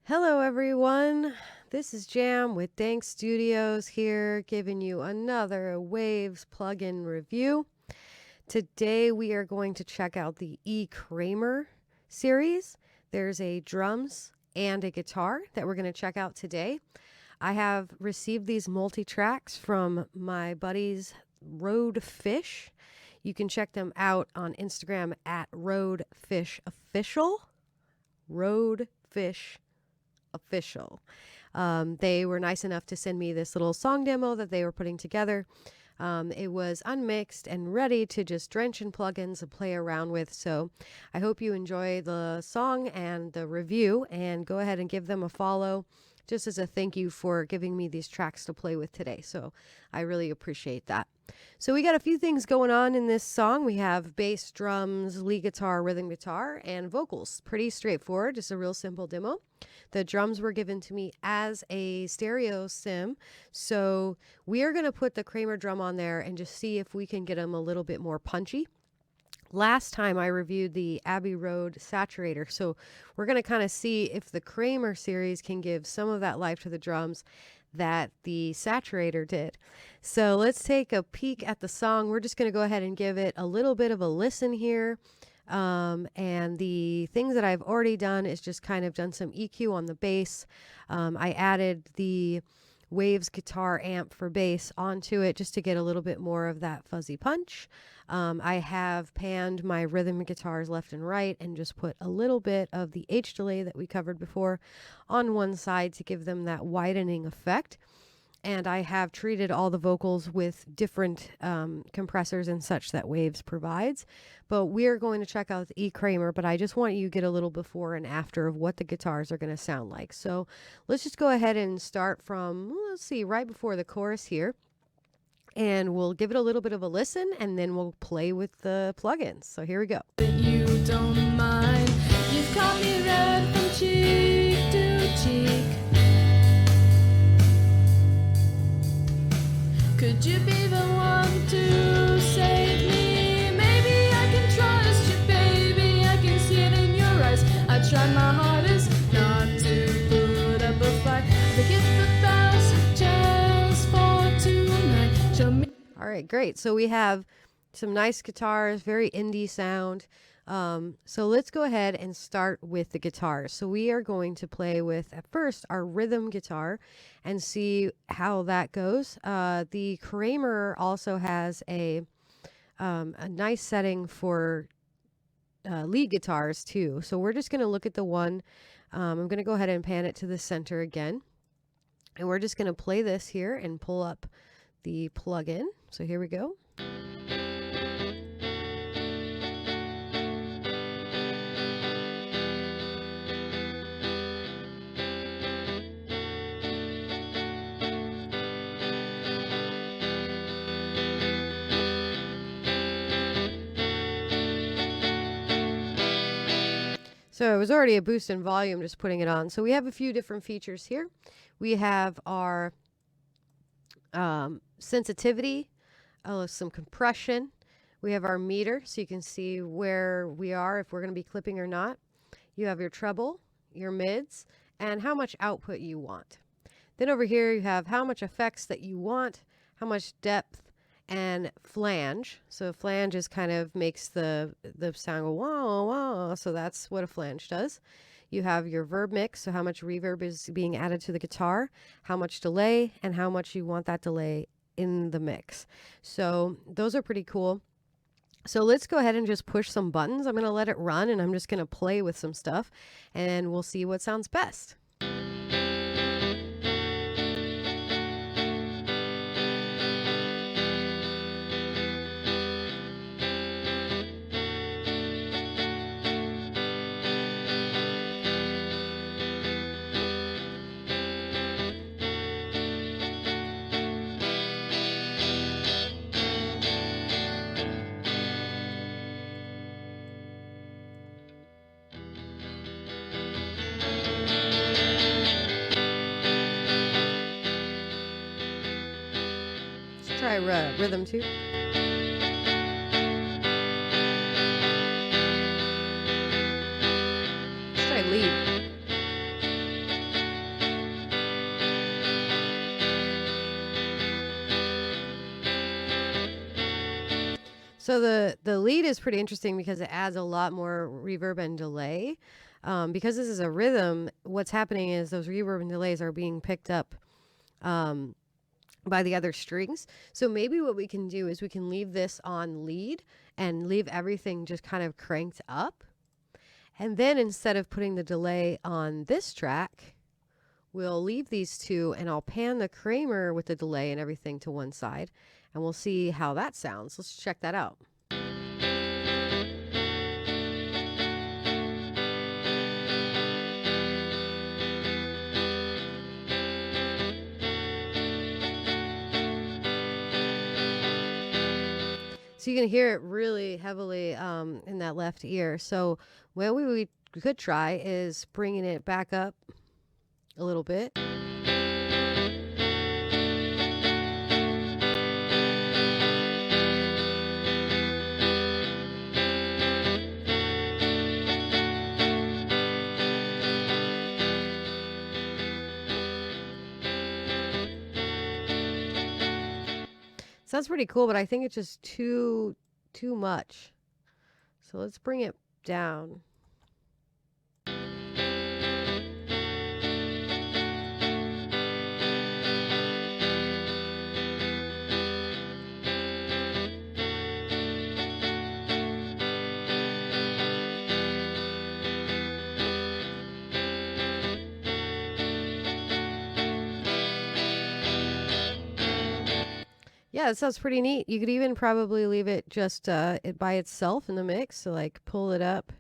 Hello, everyone. This is Jam with Denk Studios here, giving you another Waves plugin review. Today, we are going to check out the E. Kramer series. There's a drums and a guitar that we're going to check out today. I have received these multi-tracks from my buddies Roadfish. You can check them out on Instagram at roadfishofficial. Roadfish official. They were nice enough to send me this little song demo that they were putting together. It was unmixed and ready to just drench in plugins and play around with. So I hope you enjoy the song and the review, and go ahead and give them a follow just as a thank you for giving me these tracks to play with today. So I really appreciate that. So we got a few things going on in this song. We have bass, drums, lead guitar, rhythm guitar, and vocals. Pretty straightforward, just a real simple demo. The drums were given to me as a stereo sim, so we are going to put the Kramer drum on there and just see if we can get them a little bit more punchy. Last time I reviewed the Abbey Road Saturator, so we're going to kind of see if the Kramer series can give some of that life to the drums that the Saturator did. So let's take a peek at the song. We're just going to go ahead and give it a little bit of a listen here. And the things that I've already done is just kind of done some EQ on the bass. I added the Waves guitar amp for bass onto it just to get a little bit more of that fuzzy punch. I have panned my rhythm guitars left and right and just put a little bit of the H delay that we covered before on one side to give them that widening effect. And I have treated all the vocals with different compressors and such that Waves provides. But we're going to check out the E. Kramer, but I just want you to get a little before and after of what the guitars are going to sound like. So let's just go ahead and start from, let's see, right before the chorus here. And we'll give it a little bit of a listen, and then we'll play with the plugins. So here we go. You don't mind. You've caught me red from cheek to cheek. Could you be the one to save me? Maybe I can trust you, baby. I can see it in your eyes. I tried my hardest not to put up a fight. I think it's the best chance for tonight. Show me. All right, great. So we have some nice guitars, very indie sound. So let's go ahead and start with the guitars. So we are going to play with, at first, our rhythm guitar and see how that goes. The Kramer also has a nice setting for lead guitars too. So we're just going to look at the one. I'm going to go ahead and pan it to the center again. And we're just going to play this here and pull up the plugin. So here we go. So it was already a boost in volume just putting it on. So we have a few different features here. We have our sensitivity, some compression. We have our meter, so you can see where we are, if we're going to be clipping or not. You have your treble, your mids, and how much output you want. Then over here you have how much effects that you want, how much depth, and flange. So flange is kind of makes the sound go wah wah. So that's what a flange does. You have your verb mix, so how much reverb is being added to the guitar, how much delay, and how much you want that delay in the mix. So those are pretty cool. So let's go ahead and just push some buttons. I'm going to let it run, and I'm just going to play with some stuff, and we'll see what sounds best. Try rhythm too. Let's try lead. So the lead is pretty interesting because it adds a lot more reverb and delay. Because this is a rhythm, what's happening is those reverb and delays are being picked up by the other strings. So maybe what we can do is we can leave this on lead and leave everything just kind of cranked up. And then instead of putting the delay on this track, we'll leave these two and I'll pan the Kramer with the delay and everything to one side and we'll see how that sounds. Let's check that out. So you can hear it really heavily in that left ear. So what we could try is bringing it back up a little bit. Sounds pretty cool, but I think it's just too much. So let's bring it down. Yeah, that sounds pretty neat. You could even probably leave it just it by itself in the mix. So like pull it up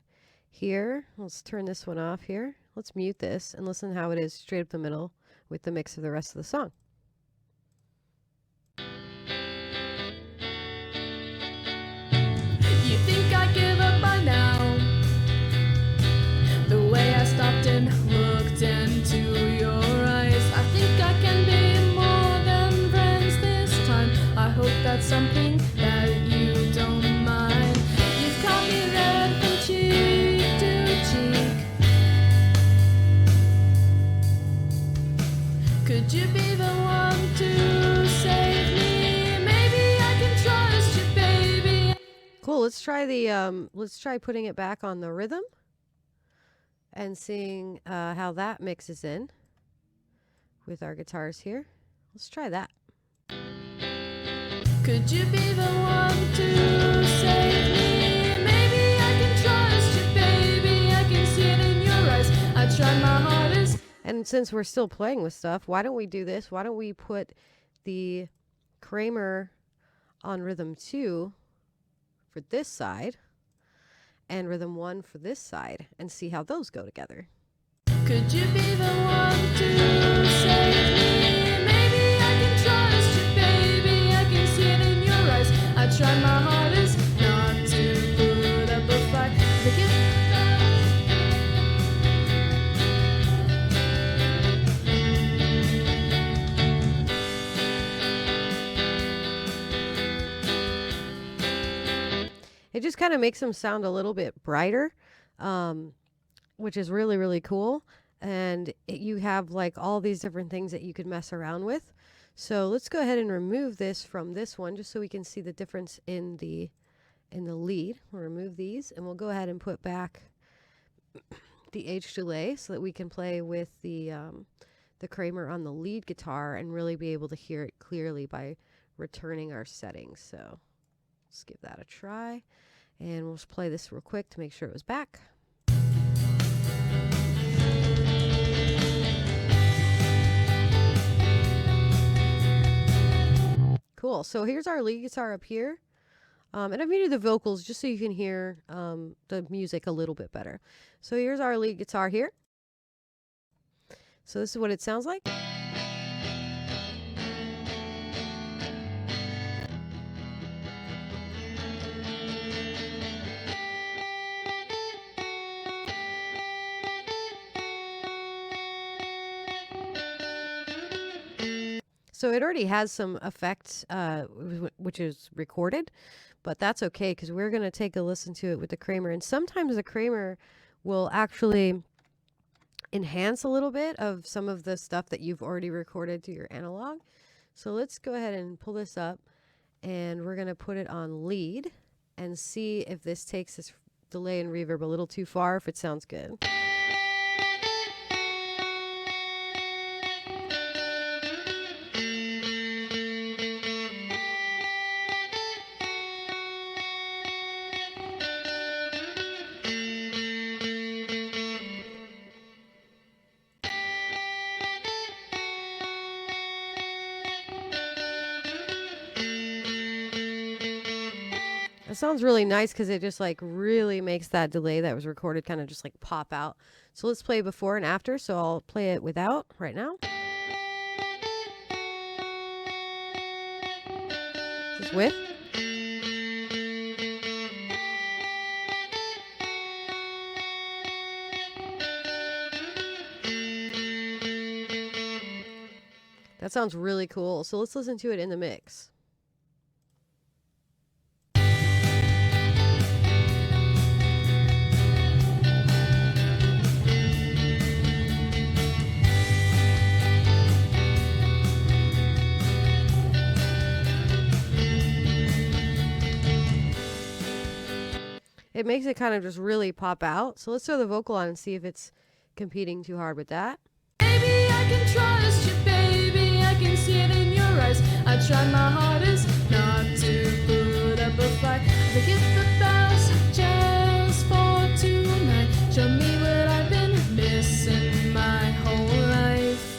here. Let's turn this one off here. Let's mute this and listen how it is straight up the middle with the mix of the rest of the song. You think I give up by now? The way I stopped and looked into your eyes. I think I can be more than friends this time. I hope that's something that you don't mind. You've caught me red from cheek to cheek. Could you be the one to save me? Maybe I can trust you, baby. Cool. Let's try putting it back on the rhythm and seeing how that mixes in with our guitars here. Let's try that. Could you be the one to save me? Maybe I can trust you, baby. I can see it in your eyes. I tried my hardest. And since we're still playing with stuff, why don't we do this? Why don't we put the Kramer on rhythm 2 for this side and rhythm 1 for this side and see how those go together. Could you be the one to save me? Maybe I can trust you, baby. I can see it in your eyes. I tried my hardest not to put up a fight. It just kind of makes them sound a little bit brighter, which is really, really cool. And you have like all these different things that you could mess around with. So let's go ahead and remove this from this one just so we can see the difference in the lead. We'll remove these and we'll go ahead and put back the H delay so that we can play with the Kramer on the lead guitar and really be able to hear it clearly by returning our settings. So let's give that a try. And we'll just play this real quick to make sure it was back. Cool. So here's our lead guitar up here. And I've muted the vocals just so you can hear the music a little bit better. So here's our lead guitar here. So this is what it sounds like. So it already has some effects, which is recorded, but that's okay because we're going to take a listen to it with the Kramer. And sometimes the Kramer will actually enhance a little bit of some of the stuff that you've already recorded to your analog. So let's go ahead and pull this up and we're going to put it on lead and see if this takes this delay and reverb a little too far, if it sounds good. It sounds really nice because it just like really makes that delay that was recorded kind of just like pop out. So let's play before and after. So I'll play it without right now. Just with. That sounds really cool. So let's listen to it in the mix. It makes it kind of just really pop out. So let's throw the vocal on and see if it's competing too hard with that. Baby, I can trust you, baby, I can see it in your eyes. I tried my hardest not to put up a fight. Forget the best just for tonight. Show me what I've been missing my whole life.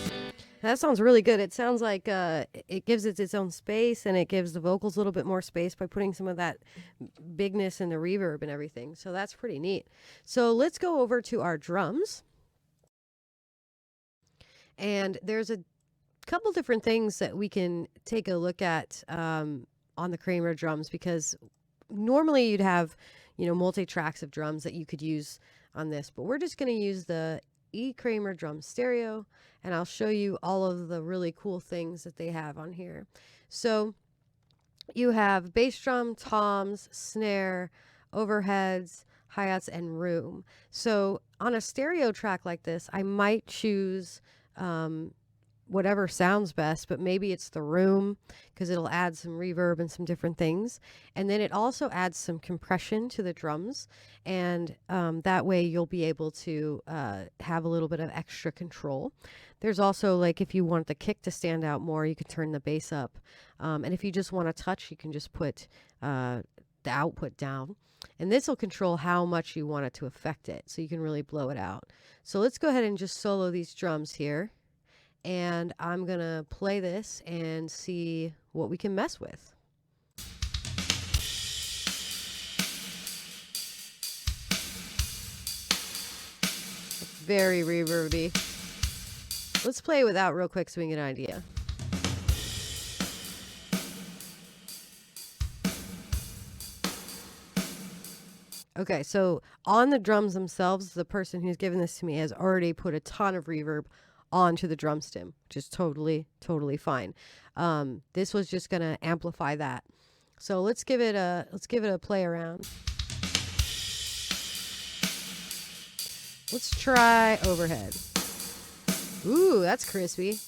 That sounds really good. It sounds like it gives it its own space, and it gives the vocals a little bit more space by putting some of that bigness and the reverb and everything. So that's pretty neat. So let's go over to our drums. And there's a couple different things that we can take a look at on the Kramer drums, because normally you'd have, multi-tracks of drums that you could use on this, but we're just going to use the E. Kramer drum stereo, and I'll show you all of the really cool things that they have on here. So you have bass drum, toms, snare, overheads, hi-hats, and room. So on a stereo track like this, I might choose whatever sounds best, but maybe it's the room because it'll add some reverb and some different things. And then it also adds some compression to the drums, and that way you'll be able to have a little bit of extra control. There's also, like, if you want the kick to stand out more, you can turn the bass up. And if you just want to touch, you can just put the output down. And this will control how much you want it to affect it, so you can really blow it out. So let's go ahead and just solo these drums here. And I'm going to play this and see what we can mess with. It's very reverby. Let's play it without real quick so we can get an idea. Okay, so on the drums themselves, the person who's given this to me has already put a ton of reverb onto the drum stem, which is totally fine. This was just gonna amplify that. So let's give it a play around. Let's try overhead. Ooh, that's crispy.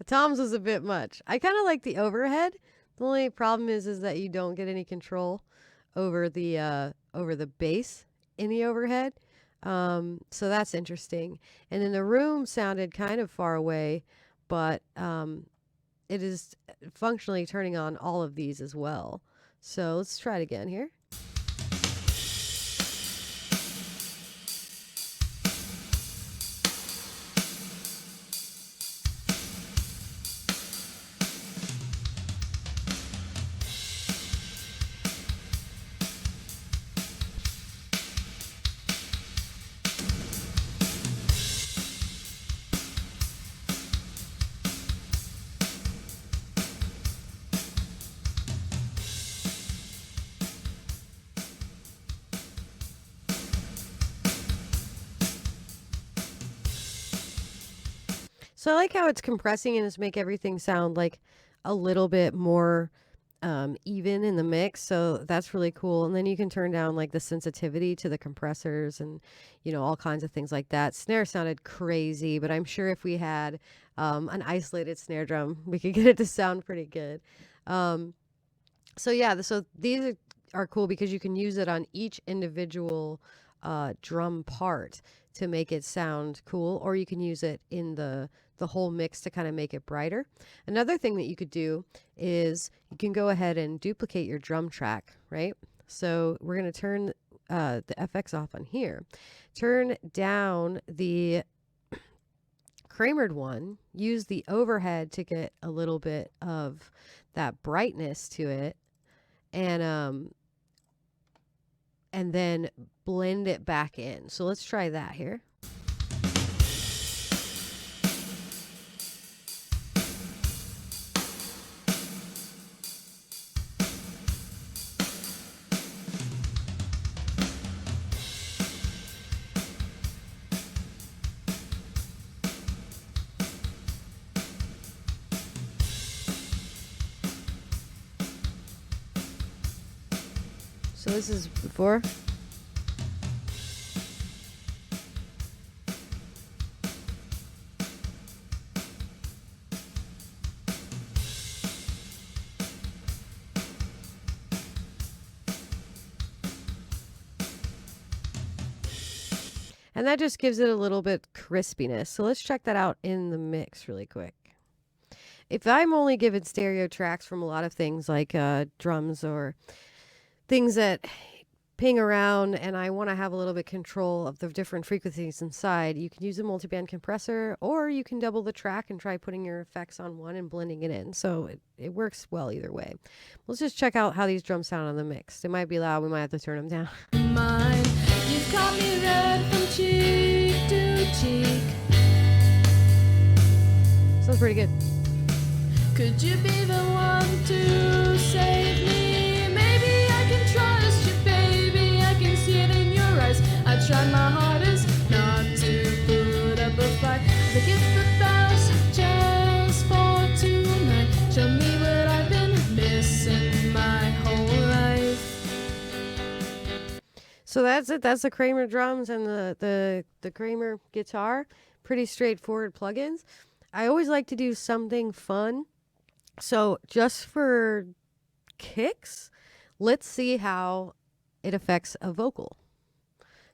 Tom's was a bit much. I kind of like the overhead. The only problem is that you don't get any control over the bass in the overhead. So that's interesting. And then the room sounded kind of far away, but it is functionally turning on all of these as well. So let's try it again here. So I like how it's compressing and it's make everything sound like a little bit more even in the mix. So that's really cool. And then you can turn down like the sensitivity to the compressors and, all kinds of things like that. Snare sounded crazy, but I'm sure if we had an isolated snare drum, we could get it to sound pretty good. So yeah, so these are cool because you can use it on each individual drum part to make it sound cool, or you can use it in the whole mix to kind of make it brighter. Another thing that you could do is you can go ahead and duplicate your drum track, right? So we're going to turn the FX off on here. Turn down the Kramered one, use the overhead to get a little bit of that brightness to it, and then blend it back in. So let's try that here. So this is before. And that just gives it a little bit crispiness. So let's check that out in the mix really quick. If I'm only given stereo tracks from a lot of things like drums or things that ping around and I want to have a little bit control of the different frequencies inside, you can use a multiband compressor, or you can double the track and try putting your effects on one and blending it in. So it works well either way. Let's just check out how these drums sound on the mix. They might be loud. We might have to turn them down. Mine, you've got me red from cheek to cheek. Sounds pretty good. Could you be the one to save me? Maybe I can trust you, baby. I can see it in your eyes. I tried my hardest not to put up a fight. But get the best just for tonight. Show me what I've been missing my whole life. So that's it. That's the Kramer drums and the Kramer guitar. Pretty straightforward plugins. I always like to do something fun. So just for kicks, let's see how it affects a vocal.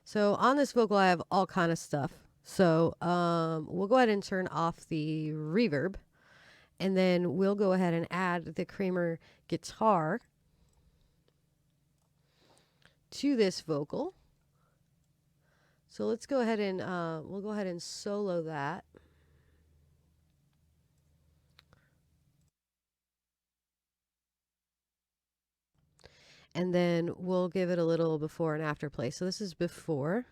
So on this vocal, I have all kind of stuff. So we'll go ahead and turn off the reverb, and then we'll go ahead and add the Kramer guitar to this vocal. So let's go ahead and we'll go ahead and solo that. And then we'll give it a little before and after play. So this is before.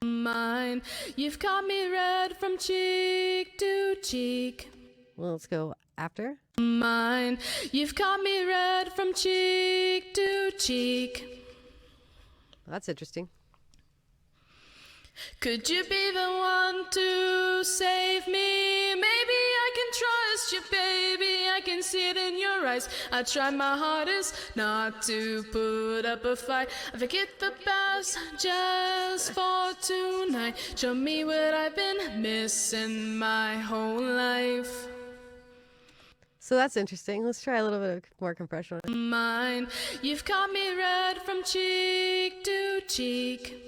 Mine, you've got me red from cheek to cheek. Well, let's go after. Mine, you've got me red from cheek to cheek. Well, that's interesting. Could you be the one to save me? Maybe I can trust you, baby. I can see it in your eyes. I tried my hardest not to put up a fight. I forget the past just for tonight. Show me what I've been missing my whole life. So that's interesting. Let's try a little bit of more compression. Mine, you've got me red from cheek to cheek.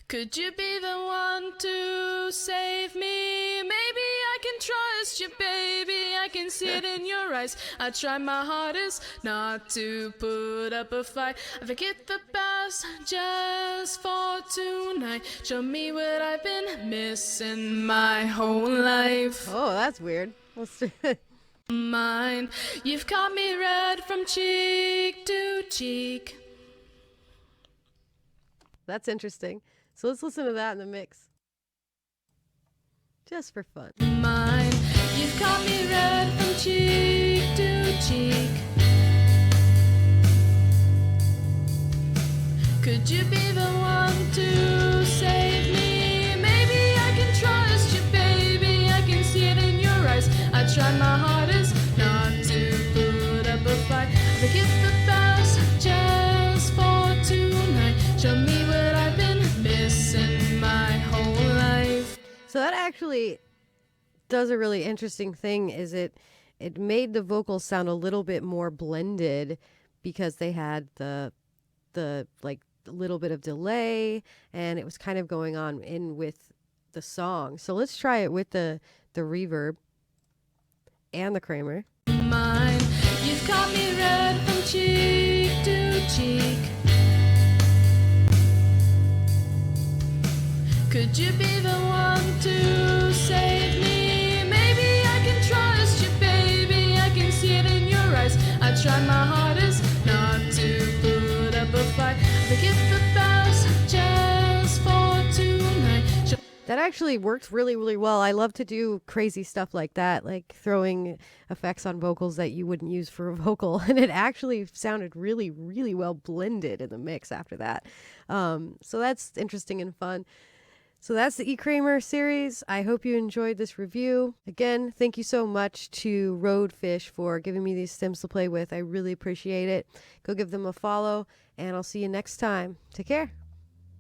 Could you be the one to save me? Maybe I can trust you, baby. I can see it in your eyes. I tried my hardest not to put up a fight. I forget the past just for tonight. Show me what I've been missing my whole life. Oh, that's weird. Let's do it. Mine, you've got me red from cheek to cheek. That's interesting. So let's listen to that in the mix. Just for fun. Mine, you've got me red from cheek to cheek. Could you be the one to save me? Maybe So that actually does a really interesting thing. Is it made the vocals sound a little bit more blended because they had the like little bit of delay, and it was kind of going on in with the song. So let's try it with the reverb and the Kramer. Mine, you've caught me red from cheek to cheek. Could you be the one to save me? Maybe I can trust you, baby. I can see it in your eyes. I tried my hardest not to put up a fight. Forget the vows just for tonight. That actually works really, really well. I love to do crazy stuff like that, like throwing effects on vocals that you wouldn't use for a vocal. And it actually sounded really, really well blended in the mix after that. So that's interesting and fun. So that's the E. Kramer series. I hope you enjoyed this review. Again, thank you so much to Roadfish for giving me these stems to play with. I really appreciate it. Go give them a follow, and I'll see you next time. Take care.